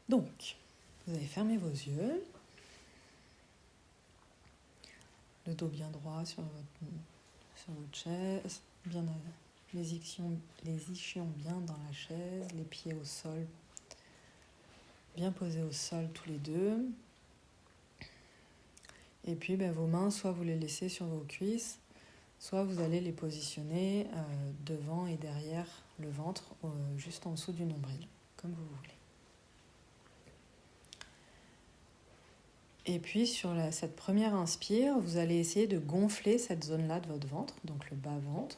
Donc, vous allez fermer vos yeux, le dos bien droit sur votre chaise, bien les ischions bien dans la chaise, les pieds au sol, bien posés au sol tous les deux. Et puis vos mains, soit vous les laissez sur vos cuisses, soit vous allez les positionner devant et derrière le ventre, juste en dessous du nombril, comme vous voulez. Et puis sur cette première inspire, vous allez essayer de gonfler cette zone-là de votre ventre, donc le bas-ventre,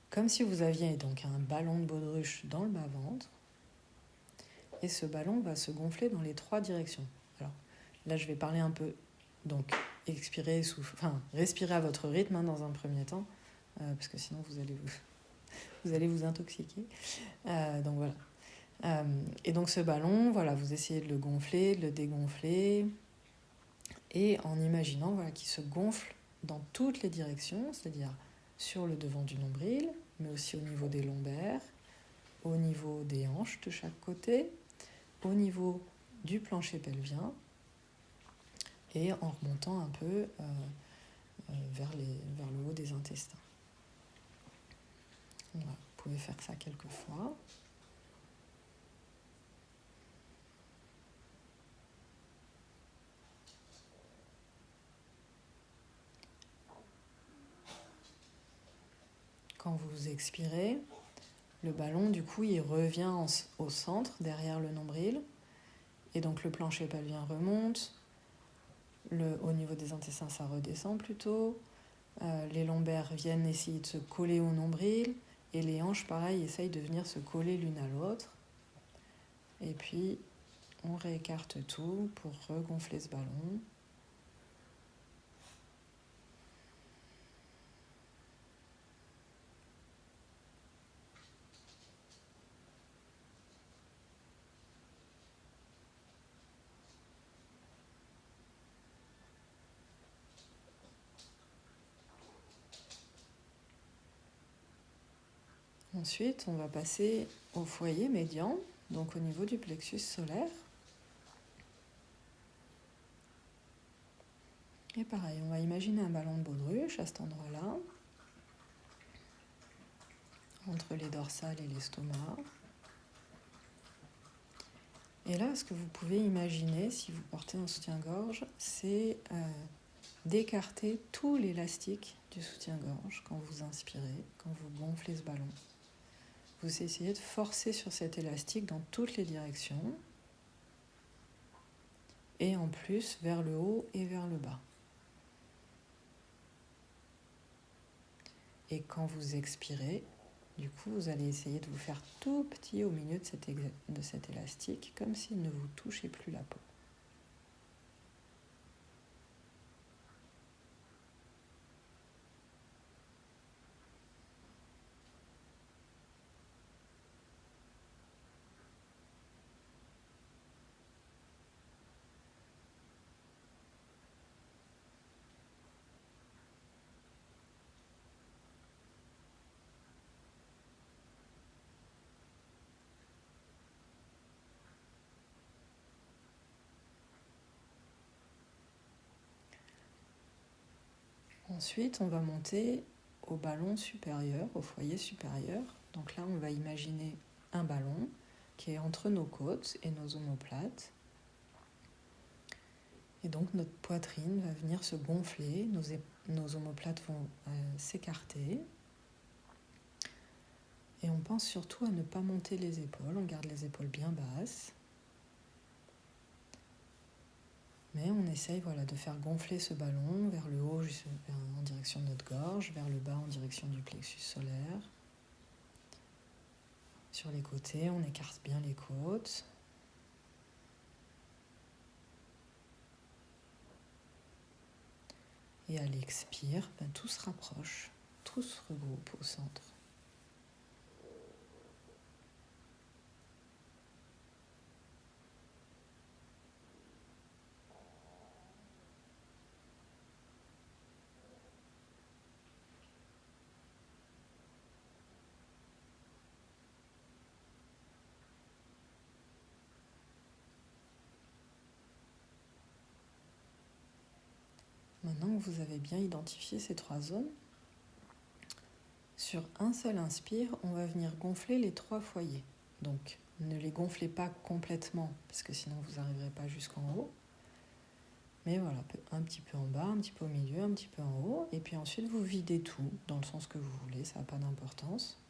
comme si vous aviez donc un ballon de baudruche dans le bas-ventre. Et ce ballon va se gonfler dans les 3 directions. Alors là, je vais parler un peu, donc expirez, respirez à votre rythme dans un premier temps, parce que sinon vous allez vous intoxiquer. Donc voilà. Et donc ce ballon, voilà, vous essayez de le gonfler, de le dégonfler, et en imaginant qu'il se gonfle dans toutes les directions, c'est-à-dire sur le devant du nombril, mais aussi au niveau des lombaires, au niveau des hanches de chaque côté, au niveau du plancher pelvien, et en remontant un peu vers le haut des intestins. Voilà, vous pouvez faire ça quelques fois. Quand vous expirez, le ballon, du coup, il revient au centre, derrière le nombril. Et donc, le plancher pelvien remonte. Au niveau des intestins, ça redescend plutôt. Les lombaires viennent essayer de se coller au nombril. Et les hanches, pareil, essayent de venir se coller l'une à l'autre. Et puis, on réécarte tout pour regonfler ce ballon. Ensuite, on va passer au foyer médian, donc au niveau du plexus solaire. Et pareil, on va imaginer un ballon de baudruche à cet endroit-là, entre les dorsales et l'estomac. Et là, ce que vous pouvez imaginer, si vous portez un soutien-gorge, c'est d'écarter tout l'élastique du soutien-gorge quand vous inspirez, quand vous gonflez ce ballon. Vous essayez de forcer sur cet élastique dans toutes les directions, et en plus vers le haut et vers le bas. Et quand vous expirez, du coup, vous allez essayer de vous faire tout petit au milieu de cet élastique, comme s'il ne vous touchait plus la peau. Ensuite, on va monter au ballon supérieur, au foyer supérieur. Donc là, on va imaginer un ballon qui est entre nos côtes et nos omoplates. Et donc notre poitrine va venir se gonfler, nos omoplates vont s'écarter. Et on pense surtout à ne pas monter les épaules, on garde les épaules bien basses. Mais on essaye de faire gonfler ce ballon vers le haut en direction de notre gorge, vers le bas en direction du plexus solaire. Sur les côtés, on écarte bien les côtes. Et à l'expire, tout se rapproche, tout se regroupe au centre. Maintenant que vous avez bien identifié ces 3 zones, sur un seul inspire, on va venir gonfler les 3 foyers. Donc, ne les gonflez pas complètement, parce que sinon vous n'arriverez pas jusqu'en haut. Mais voilà, un petit peu en bas, un petit peu au milieu, un petit peu en haut. Et puis ensuite, vous videz tout dans le sens que vous voulez, ça n'a pas d'importance.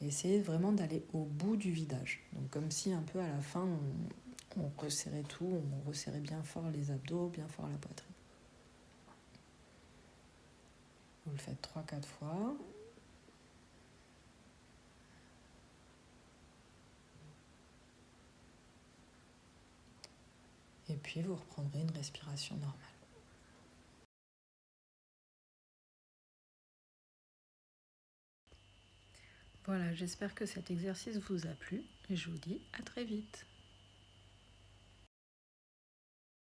Et essayez vraiment d'aller au bout du vidage. Donc comme si un peu à la fin, on resserrait tout, on resserrait bien fort les abdos, bien fort la poitrine. Vous le faites 3-4 fois. Et puis vous reprendrez une respiration normale. Voilà, j'espère que cet exercice vous a plu et je vous dis à très vite.